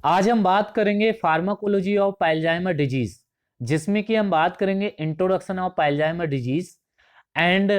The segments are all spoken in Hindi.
आज हम बात करेंगे फार्माकोलॉजी ऑफ अल्जाइमर डिजीज, जिसमें कि हम बात करेंगे introduction of Alzheimer disease and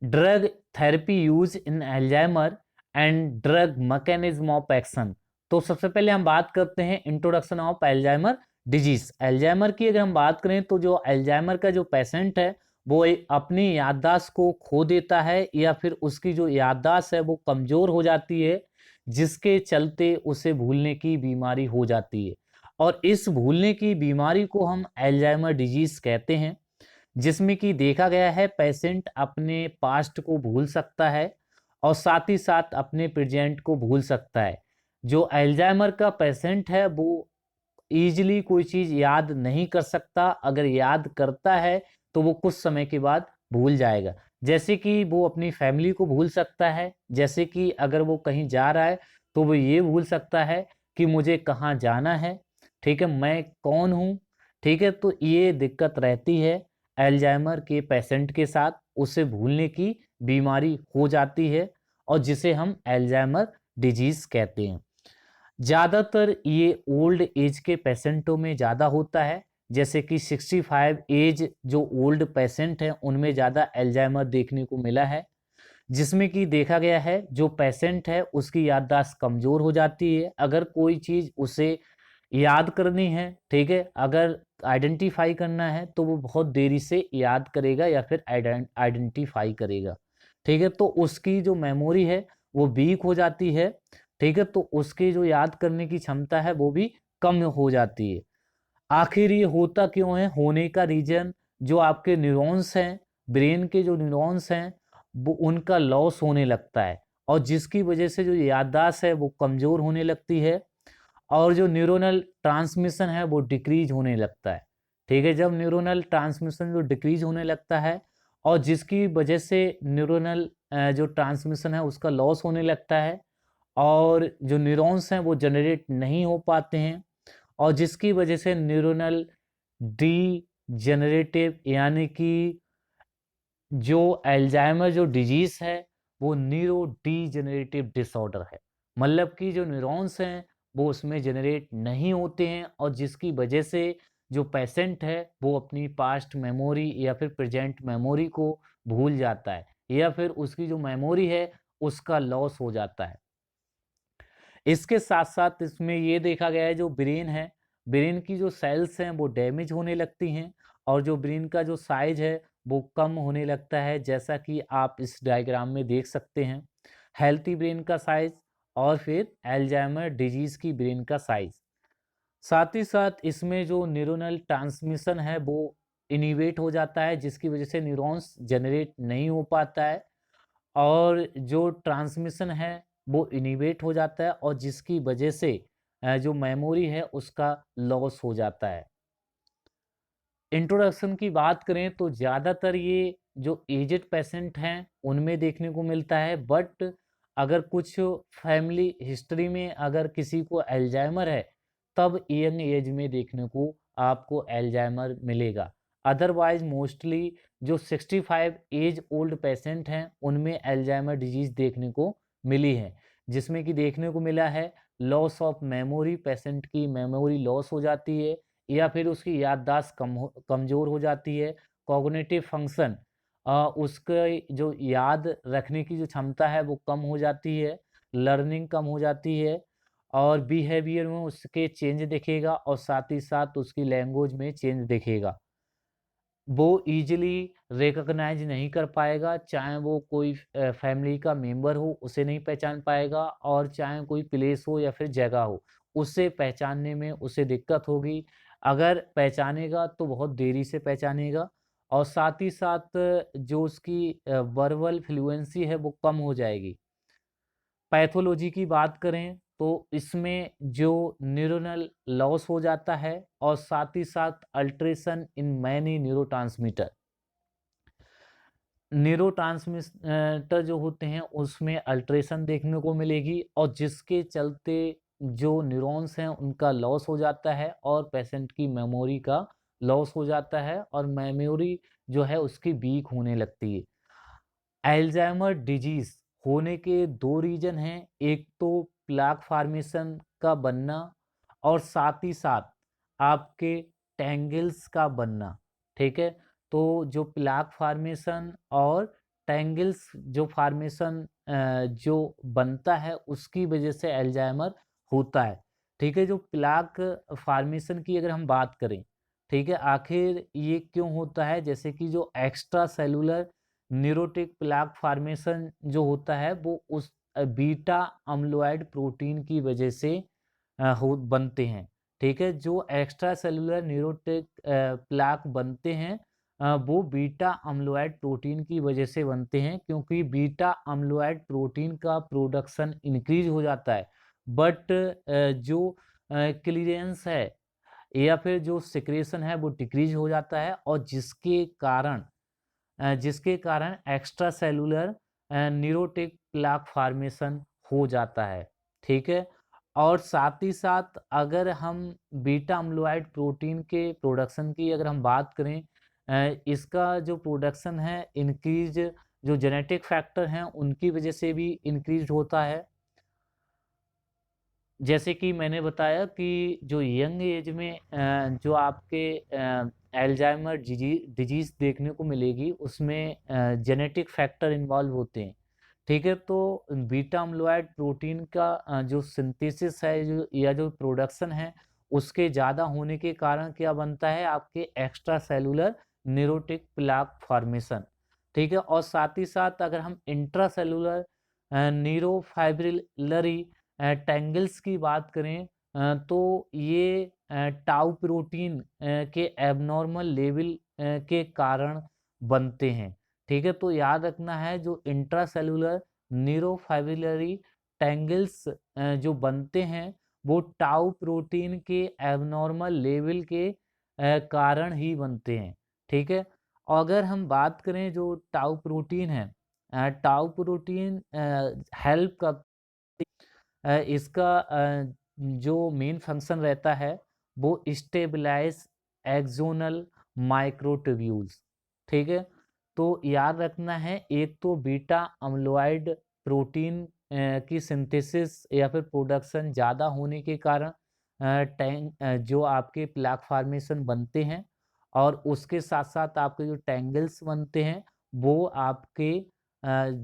drug therapy use in Alzheimer and drug mechanism of action. तो सबसे पहले हम बात करते हैं introduction of Alzheimer disease. Alzheimer की अगर हम बात करें तो जो अल्जाइमर का जो पेशेंट है वो अपनी याददाश्त को खो देता है या फिर उसकी जो याददाश्त है वो कमजोर हो जाती है, जिसके चलते उसे भूलने की बीमारी हो जाती है। और इस भूलने की बीमारी को हम अल्जाइमर डिजीज कहते हैं, जिसमें कि देखा गया है पेशेंट अपने पास्ट को भूल सकता है और साथ ही साथ अपने प्रेजेंट को भूल सकता है। जो अल्जाइमर का पेशेंट है वो ईजिली कोई चीज याद नहीं कर सकता, अगर याद करता है तो वो कुछ समय के बाद भूल जाएगा। जैसे कि वो अपनी फैमिली को भूल सकता है, जैसे कि अगर वो कहीं जा रहा है तो वो ये भूल सकता है कि मुझे कहाँ जाना है, ठीक है, मैं कौन हूँ, ठीक है। तो ये दिक्कत रहती है अल्जाइमर के पेशेंट के साथ, उसे भूलने की बीमारी हो जाती है और जिसे हम अल्जाइमर डिजीज कहते हैं। ज़्यादातर ये ओल्ड एज के पेशेंटों में ज़्यादा होता है, जैसे कि 65 एज जो ओल्ड पेशेंट हैं उनमें ज़्यादा अल्जाइमर देखने को मिला है, जिसमें कि देखा गया है जो पेशेंट है उसकी याददाश्त कमज़ोर हो जाती है। अगर कोई चीज़ उसे याद करनी है, ठीक है, अगर आइडेंटिफाई करना है तो वो बहुत देरी से याद करेगा या फिर आइडेंटिफाई करेगा, ठीक है। तो उसकी जो मेमोरी है वो वीक हो जाती है, ठीक है, तो उसकी जो याद करने की क्षमता है वो भी कम हो जाती है। आखिर ये होता क्यों है? होने का रीजन जो आपके न्यूरॉन्स हैं, ब्रेन के जो न्यूरॉन्स हैं वो उनका लॉस होने लगता है और जिसकी वजह से जो याददाश्त है वो कमज़ोर होने लगती है और जो न्यूरोनल ट्रांसमिशन है वो डिक्रीज होने लगता है, ठीक है। जब न्यूरोनल ट्रांसमिशन जो डिक्रीज होने लगता है और जिसकी वजह से न्यूरोनल जो ट्रांसमिशन है उसका लॉस होने लगता है और जो न्यूरॉन्स हैं वो जनरेट नहीं हो पाते हैं और जिसकी वजह से न्यूरोनल डी जनरेटिव यानी कि जो अल्जाइमर जो डिजीज है वो न्यूरो डीजेनरेटिव डिसऑर्डर है। मतलब कि जो न्यूरॉन्स हैं वो उसमें जनरेट नहीं होते हैं और जिसकी वजह से जो पेशेंट है वो अपनी पास्ट मेमोरी या फिर प्रेजेंट मेमोरी को भूल जाता है या फिर उसकी जो मेमोरी है उसका लॉस हो जाता है। इसके साथ साथ इसमें ये देखा गया है जो ब्रेन है, ब्रेन की जो सेल्स हैं वो डैमेज होने लगती हैं और जो ब्रेन का जो साइज है वो कम होने लगता है, जैसा कि आप इस डायग्राम में देख सकते हैं। हेल्थी ब्रेन का साइज और फिर अल्जाइमर डिजीज की ब्रेन का साइज। साथ ही साथ इसमें जो न्यूरोनल ट्रांसमिशन है वो इनिवेट हो जाता है, जिसकी वजह से न्यूरॉन्स जनरेट नहीं हो पाता है और जो ट्रांसमिशन है वो इनिवेट हो जाता है और जिसकी वजह से जो मेमोरी है उसका लॉस हो जाता है। इंट्रोडक्शन की बात करें तो ज़्यादातर ये जो एजेड पेशेंट हैं उनमें देखने को मिलता है, बट अगर कुछ फैमिली हिस्ट्री में अगर किसी को अल्जाइमर है तब यंग एज में देखने को आपको अल्जाइमर मिलेगा। अदरवाइज मोस्टली जो 65 एज ओल्ड पेशेंट हैं उनमें अल्जाइमर डिजीज देखने को मिली है, जिसमें कि देखने को मिला है लॉस ऑफ मेमोरी, पेशेंट की मेमोरी लॉस हो जाती है या फिर उसकी याददाश्त कमज़ोर हो जाती है। कॉग्निटिव फंक्शन उसके जो याद रखने की जो क्षमता है वो कम हो जाती है, लर्निंग कम हो जाती है और बिहेवियर में उसके चेंज दिखेगा और साथ ही साथ उसकी लैंग्वेज में चेंज दिखेगा। वो ईज़िली रिकॉग्नाइज़ नहीं कर पाएगा, चाहे वो कोई फैमिली का मेंबर हो उसे नहीं पहचान पाएगा और चाहे कोई प्लेस हो या फिर जगह हो, उसे पहचानने में उसे दिक्कत होगी। अगर पहचानेगा तो बहुत देरी से पहचानेगा और साथ ही साथ जो उसकी वर्बल फ्लुएंसी है वो कम हो जाएगी। पैथोलॉजी की बात करें तो इसमें जो न्यूरोनल लॉस हो जाता है और साथ ही साथ alteration in many neurotransmitter, neurotransmitter जो होते हैं उसमें अल्ट्रेशन देखने को मिलेगी और जिसके चलते जो न्यूरॉन्स हैं उनका लॉस हो जाता है और पेशेंट की मेमोरी का लॉस हो जाता है और मेमोरी जो है उसकी वीक होने लगती है। अल्जाइमर डिजीज होने के दो रीजन हैं, एक तो प्लाक फॉर्मेशन का बनना और साथ ही साथ आपके टेंगल्स का बनना। ठीक है, तो जो प्लाक फार्मेशन और टेंगल्स जो फार्मेशन जो बनता है उसकी वजह से अल्जाइमर होता है। ठीक है, जो प्लाक फार्मेशन की अगर हम बात करें, ठीक है, आखिर ये क्यों होता है, जैसे कि जो extra cellular neurotic plaque formation जो होता है वो उस बीटा अम्लोइड प्रोटीन की वजह से हो बनते हैं। ठीक है, जो एक्स्ट्रा सेलुलर न्यूरोटिक प्लाक बनते हैं वो बीटा अम्लोइड प्रोटीन की वजह से बनते हैं, क्योंकि बीटा अम्लोइड प्रोटीन का प्रोडक्शन इंक्रीज हो जाता है, बट जो क्लीयरेंस है या फिर जो सिक्रेशन है वो डिक्रीज हो जाता है, और जिसके कारण extra cellular neurotic plaque formation हो जाता है। ठीक है, और साथ ही साथ अगर हम बीटा अम्लोइड प्रोटीन के प्रोडक्शन की अगर हम बात करें, इसका जो प्रोडक्शन है इंक्रीज जो जेनेटिक फैक्टर हैं उनकी वजह से भी इंक्रीज होता है। जैसे कि मैंने बताया कि जो यंग एज में जो आपके अल्जाइमर डिजीज देखने को मिलेगी उसमें जेनेटिक फैक्टर इन्वॉल्व होते हैं। ठीक है, तो बीटा अम्लोइड प्रोटीन का जो सिंथेसिस है जो या जो प्रोडक्शन है उसके ज़्यादा होने के कारण क्या बनता है, आपके extra cellular neurotic plaque formation. ठीक है, और साथ ही साथ अगर हम इंट्रा सेलुलर न्यूरोफाइब्रिलरी टेंगल्स की बात करें, तो ये टाउ प्रोटीन के एबनॉर्मल लेवल के कारण बनते हैं। ठीक है, तो याद रखना है जो इंट्रासेलुलर न्यूरोफाइब्रिलरी टेंगल्स जो बनते हैं वो टाउ प्रोटीन के एबनॉर्मल लेवल के कारण ही बनते हैं। ठीक है, अगर हम बात करें जो टाउ प्रोटीन है, टाउ प्रोटीन हेल्प कर इसका जो मेन फंक्शन रहता है वो स्टेबलाइज एक्सोनल माइक्रोट्यूब्यूल्स। ठीक है, तो याद रखना है एक तो बीटा अम्लोइड प्रोटीन की सिंथेसिस या फिर प्रोडक्शन ज़्यादा होने के कारण जो आपके प्लाक फार्मेशन बनते हैं, और उसके साथ साथ आपके जो टेंगल्स बनते हैं वो आपके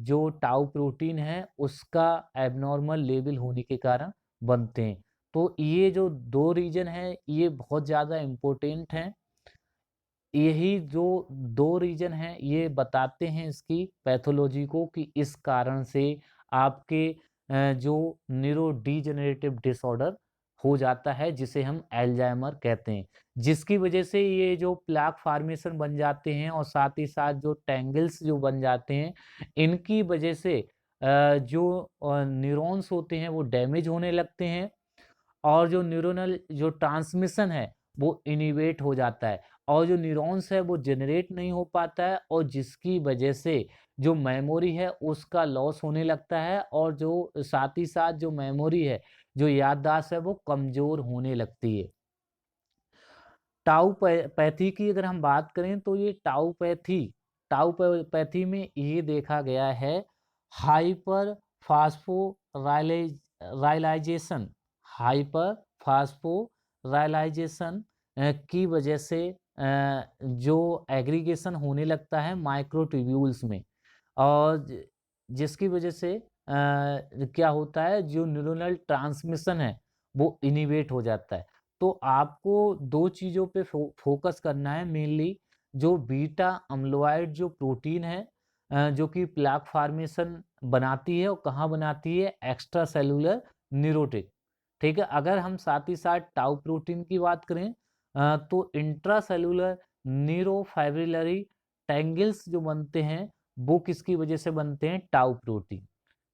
जो टाउ प्रोटीन है उसका एबनॉर्मल लेवल होने के कारण बनते हैं। तो ये जो दो रीजन है ये बहुत ज़्यादा इम्पोर्टेंट हैं। यही जो दो रीजन हैं ये बताते हैं इसकी पैथोलॉजी को कि इस कारण से आपके जो न्यूरो डीजेनरेटिव डिसऑर्डर हो जाता है जिसे हम अल्जाइमर कहते हैं, जिसकी वजह से ये जो प्लाक फार्मेशन बन जाते हैं और साथ ही साथ जो टेंगल्स जो बन जाते हैं, इनकी वजह से जो न्यूरॉन्स होते हैं वो डैमेज होने लगते हैं, और जो न्यूरोनल जो ट्रांसमिशन है वो इनिवेट हो जाता है, और जो न्यूरॉन्स है वो जनरेट नहीं हो पाता है, और जिसकी वजह से जो मेमोरी है उसका लॉस होने लगता है, और जो साथ ही साथ जो मेमोरी है जो याददाश्त है वो कमज़ोर होने लगती है। टाउ पैथी की अगर हम बात करें तो ये टाउ पैथी में ये देखा गया है हाइपर फास्फोराइलाइजेशन हाइपर फास्फोराइलाइजेशन की वजह से जो एग्रीगेशन होने लगता है माइक्रोट्यूब्यूल्स में, और जिसकी वजह से क्या होता है जो न्यूरोनल ट्रांसमिशन है वो इनिवेट हो जाता है। तो आपको दो चीज़ों पे फोकस करना है मेनली, जो बीटा अम्लोइड जो प्रोटीन है जो कि प्लाक फार्मेशन बनाती है, और कहाँ बनाती है, एक्स्ट्रा सेलुलर न्यूरोटिक। ठीक है, अगर हम साथ ही साथ टाउ प्रोटीन की बात करें तो इंट्रा सेलुलर न्यूरोफाइब्रिलरी टेंगल्स जो बनते हैं वो किसकी वजह से बनते हैं, टाउ प्रोटीन।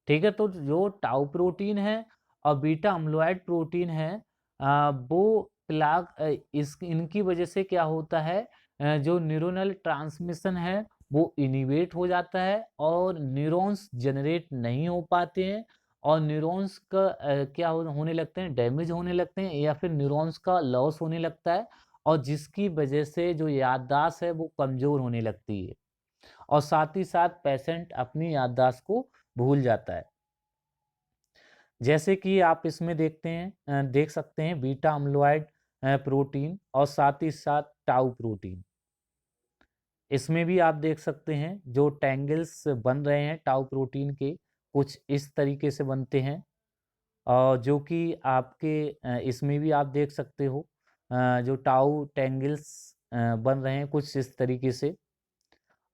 ठीक है, तो जो टाउ प्रोटीन है और बीटा अम्लोइड प्रोटीन है वो इस इनकी वजह से क्या होता है, जो न्यूरोनल ट्रांसमिशन है वो इनिवेट हो जाता है, और न्यूरॉन्स जनरेट नहीं हो पाते हैं, और न्यूरॉन्स का क्या होने लगते हैं, डैमेज होने लगते हैं, या फिर न्यूरॉन्स का लॉस होने लगता है, और जिसकी वजह से जो याददाश्त है वो कमज़ोर होने लगती है, और साथ ही साथ पेशेंट अपनी याददाश्त को भूल जाता है। जैसे कि आप इसमें देख सकते हैं बीटा अम्लोइड प्रोटीन और साथ ही साथ टाउ प्रोटीन। इसमें भी आप देख सकते हैं जो टैंगल्स बन रहे हैं टाउ प्रोटीन के, कुछ इस तरीके से बनते हैं। और जो कि आपके इसमें भी आप देख सकते हो जो टाउ टैंगल्स बन रहे हैं कुछ इस तरीके से।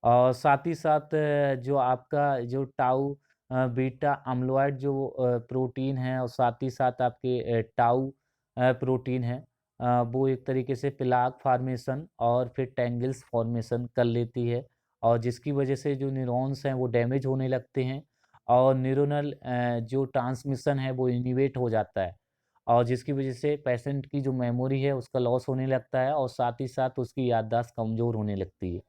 और साथ ही साथ जो आपका जो टाउ बीटा अम्लोइड जो प्रोटीन है और साथ ही साथ आपके टाउ प्रोटीन है, वो एक तरीके से प्लाक फॉर्मेशन और फिर टेंगल्स फॉर्मेशन कर लेती है, और जिसकी वजह से जो न्यूरॉन्स हैं वो डैमेज होने लगते हैं और न्यूरोनल जो ट्रांसमिशन है वो इनिवेट हो जाता है, और जिसकी वजह से पेशेंट की जो मेमोरी है उसका लॉस होने लगता है और साथ ही साथ उसकी याददाश्त कमज़ोर होने लगती है।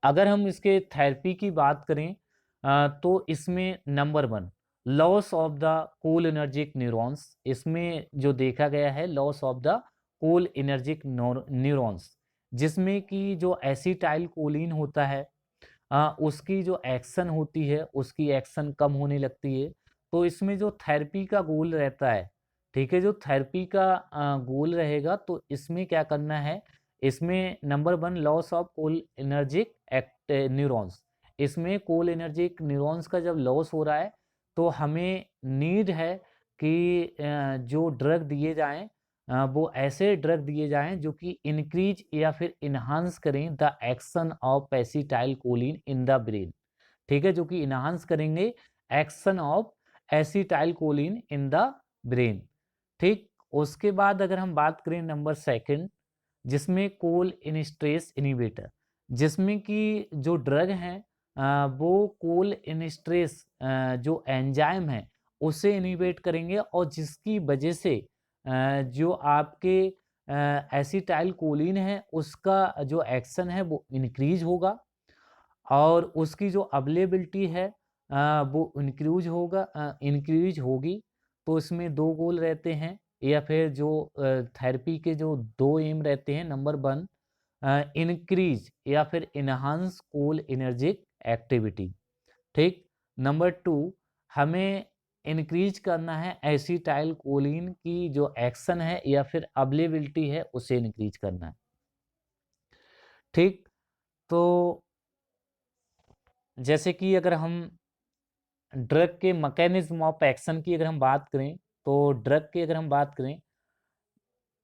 अगर हम इसके थेरेपी की बात करें तो इसमें number 1 loss of the cholinergic neurons, इसमें जो देखा गया है loss of the cholinergic neurons, जिसमें कि जो एसिटाइल कोलिन होता है उसकी जो एक्शन होती है उसकी एक्शन कम होने लगती है। तो इसमें जो थेरेपी का गोल रहता है, ठीक है, जो थेरेपी का गोल रहेगा तो इसमें क्या करना है, इसमें number 1 loss of cholinergic act neurons, इसमें कोलिनर्जिक न्यूरॉन्स का जब लॉस हो रहा है तो हमें नीड है कि जो ड्रग दिए जाएँ वो ऐसे ड्रग दिए जाएँ जो कि इंक्रीज या फिर इन्हांस करें the action of acetyl choline in the brain, ठीक है, जो कि इन्हांस करेंगे action of acetyl choline in the brain. ठीक, उसके बाद अगर हम बात करें नंबर 2 जिसमें कोल इनिस्ट्रेस इनिबिटर, जिसमें कि जो ड्रग हैं वो कोल इनिस्ट्रेस जो एंजाइम है उसे इनिबेट करेंगे और जिसकी वजह से जो आपके एसिटाइल कोलिन है उसका जो एक्शन है वो इंक्रीज होगा और उसकी जो अवेलेबिलिटी है वो इंक्रीज होगी। तो इसमें 2 गोल रहते हैं या फिर जो थेरेपी के जो 2 एम रहते हैं, नंबर 1 इंक्रीज या फिर इन्हांस कोलिनर्जिक एक्टिविटी, ठीक। नंबर 2 हमें इंक्रीज करना है एसिटाइल कोलिन की जो एक्शन है या फिर अवेलेबिलिटी है उसे इंक्रीज करना है, ठीक। तो जैसे कि अगर हम ड्रग के मैकेनिज्म ऑफ एक्शन की अगर हम बात करें, तो ड्रग की अगर हम बात करें,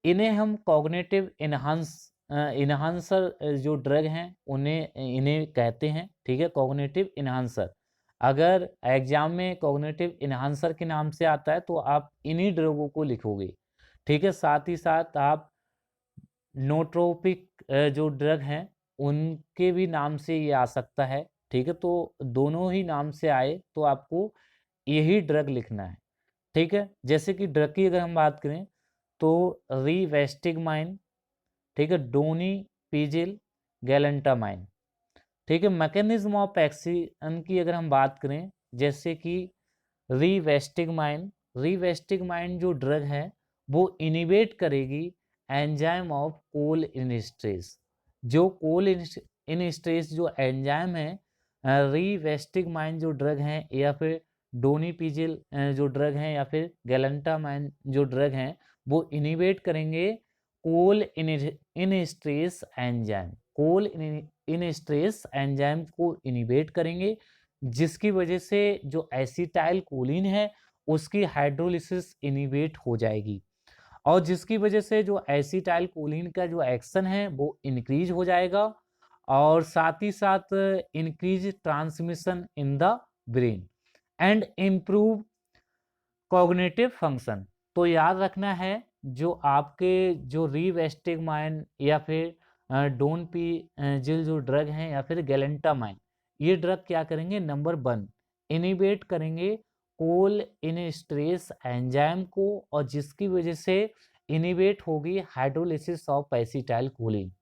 इन्हें हम कॉग्निटिव इन्हांसर जो ड्रग हैं उन्हें इन्हें कहते हैं, ठीक है, कॉग्निटिव इन्हांसर। अगर एग्जाम में कॉग्निटिव इन्हांसर के नाम से आता है तो आप इन्हीं ड्रगों को लिखोगे, ठीक है। साथ ही साथ आप नोट्रोपिक जो ड्रग हैं उनके भी नाम से ये आ सकता है, ठीक है। तो दोनों ही नाम से आए तो आपको यही ड्रग लिखना है, ठीक है। जैसे कि ड्रग की अगर हम बात करें तो रिवेस्टिगमाइन, ठीक है, डोनी पीजिल गैलेंटामाइन, ठीक है। मैकेनिज्म ऑफ एक्शन की अगर हम बात करें, जैसे कि रिवेस्टिगमाइन जो ड्रग है वो इनिबेट करेगी एंजाइम ऑफ कोल इनिस्ट्रेस, जो कोल इनिस्ट्रेस जो एंजाइम है, रिवेस्टिगमाइन जो ड्रग हैं या फिर डोनीपीजिल जो ड्रग हैं या फिर गैलेंटामाइन जो ड्रग हैं वो इनिबेट करेंगे कोल इनिस्ट्रेस एंजाइम, कोल इनिस्ट्रेस एंजाइम को इनिबेट करेंगे, जिसकी वजह से जो एसिटाइल कोलिन है उसकी हाइड्रोलिसिस इनिबेट हो जाएगी और जिसकी वजह से जो एसिटाइल कोलिन का जो एक्शन है वो इंक्रीज हो जाएगा और साथ ही साथ increase transmission in the brain and improve cognitive function. तो याद रखना है जो आपके जो रिवेस्टिगमाइन या फिर डोन पी जिल जो ड्रग हैं या फिर गैलेंटामाइन, ये ड्रग क्या करेंगे, नंबर 1 इनिबेट करेंगे कोल इनिस्ट्रेस एंजाइम को और जिसकी वजह से इनिबेट होगी हाइड्रोलिसिस ऑफ एसिटाइल कोलिन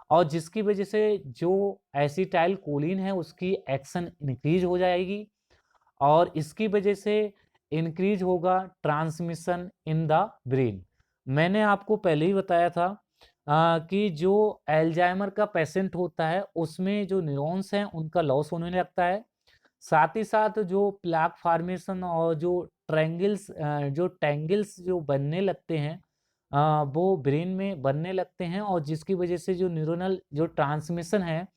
और जिसकी वजह से जो एसिटाइल कोलिन है उसकी एक्शन इंक्रीज हो जाएगी और इसकी वजह से इंक्रीज होगा ट्रांसमिशन इन द ब्रेन। मैंने आपको पहले ही बताया था कि जो एल्जाइमर का पेशेंट होता है उसमें जो न्यूरॉन्स हैं उनका लॉस होने लगता है, साथ ही साथ जो प्लाक फॉर्मेशन और जो जो टैंगल्स जो बनने लगते हैं वो ब्रेन में बनने लगते हैं, और जिसकी वजह से जो न्यूरोनल जो ट्रांसमिशन है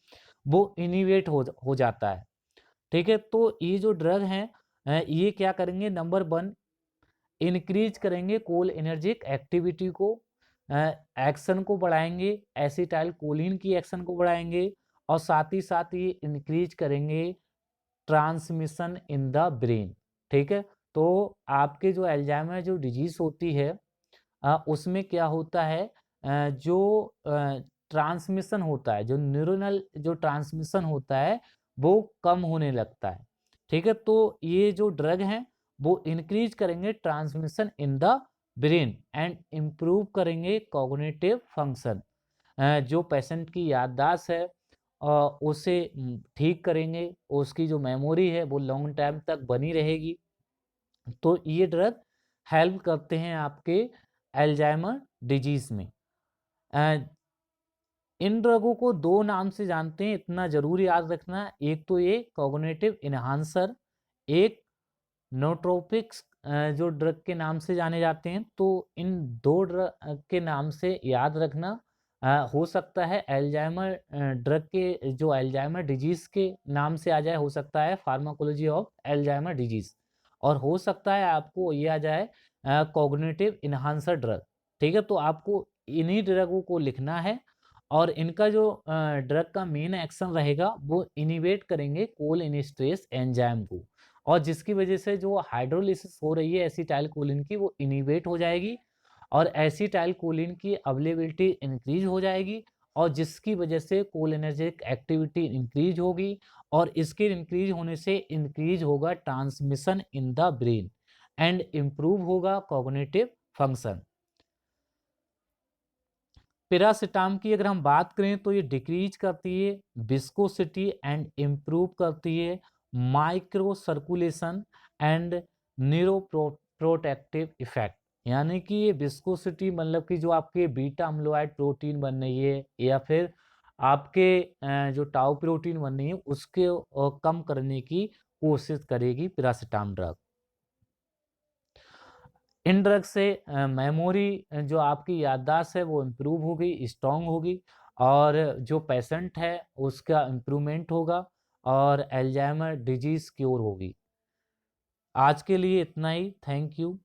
वो इनिवेट हो जाता है। ठीक है, तो ये जो ड्रग हैं ये क्या करेंगे, नंबर 1 इंक्रीज करेंगे कोल एनर्जिक एक्टिविटी को, एक्शन को बढ़ाएंगे, एसिटाइल कोलिन की एक्शन को बढ़ाएंगे, और साथ ही साथ ये इंक्रीज करेंगे ट्रांसमिशन इन द ब्रेन। ठीक है, तो आपके जो अल्जाइमर जो डिजीज होती है उसमें क्या होता है, जो ट्रांसमिशन होता है, जो न्यूरोनल जो ट्रांसमिशन होता है वो कम होने लगता है। ठीक है, तो ये जो ड्रग हैं वो इंक्रीज करेंगे transmission in the brain and improve करेंगे कॉग्निटिव फंक्शन। जो पेशेंट की याददाश्त है उसे ठीक करेंगे, उसकी जो मेमोरी है वो लॉन्ग टाइम तक बनी रहेगी। तो ये ड्रग हेल्प करते हैं आपके अल्जाइमर डिजीज में। अ, इन ड्रगों को 2 नाम से जानते हैं, इतना जरूर याद रखना, एक तो ये कॉग्निटिव इन्हांसर, एक नोट्रोपिक्स जो ड्रग के नाम से जाने जाते हैं। तो इन 2 ड्रग के नाम से याद रखना। हो सकता है अल्जाइमर ड्रग के जो अल्जाइमर डिजीज के नाम से आ जाए, हो सकता है फार्माकोलॉजी ऑफ अल्जाइमर डिजीज, और हो सकता है आपको ये आ जाए कॉग्निटिव इन्हांसर ड्रग। ठीक है, तो आपको इन्हीं ड्रगों को लिखना है, और इनका जो ड्रग का मेन एक्शन रहेगा वो इनिवेट करेंगे कोलिनेस्टरेज एंजाइम को, और जिसकी वजह से जो हाइड्रोलिसिस हो रही है एसिटाइल कोलिन की वो इनिवेट हो जाएगी, और एसिटाइल कोलिन की अवेलेबिलिटी इंक्रीज हो जाएगी, और जिसकी वजह से कोलिनर्जिक एक्टिविटी इंक्रीज होगी, और इसके इंक्रीज होने से इंक्रीज होगा transmission in the brain and improve होगा कॉग्निटिव फंक्शन। पैरासिटाम की अगर हम बात करें तो ये डिक्रीज करती है विस्कोसिटी एंड इम्प्रूव करती है micro circulation and neuro protective effect. यानी कि ये विस्कोसिटी मतलब कि जो आपके बीटा अम्लोइड प्रोटीन बन रही है, या फिर आपके जो टाउ प्रोटीन बन रही है उसके कम करने की कोशिश करेगी पैरासिटाम ड्रग। इन ड्रग से मेमोरी जो आपकी याददाश्त है वो इम्प्रूव होगी, स्ट्रांग होगी, और जो पेशेंट है उसका इम्प्रूवमेंट होगा, और अल्जाइमर डिजीज क्योर होगी। आज के लिए इतना ही, थैंक यू।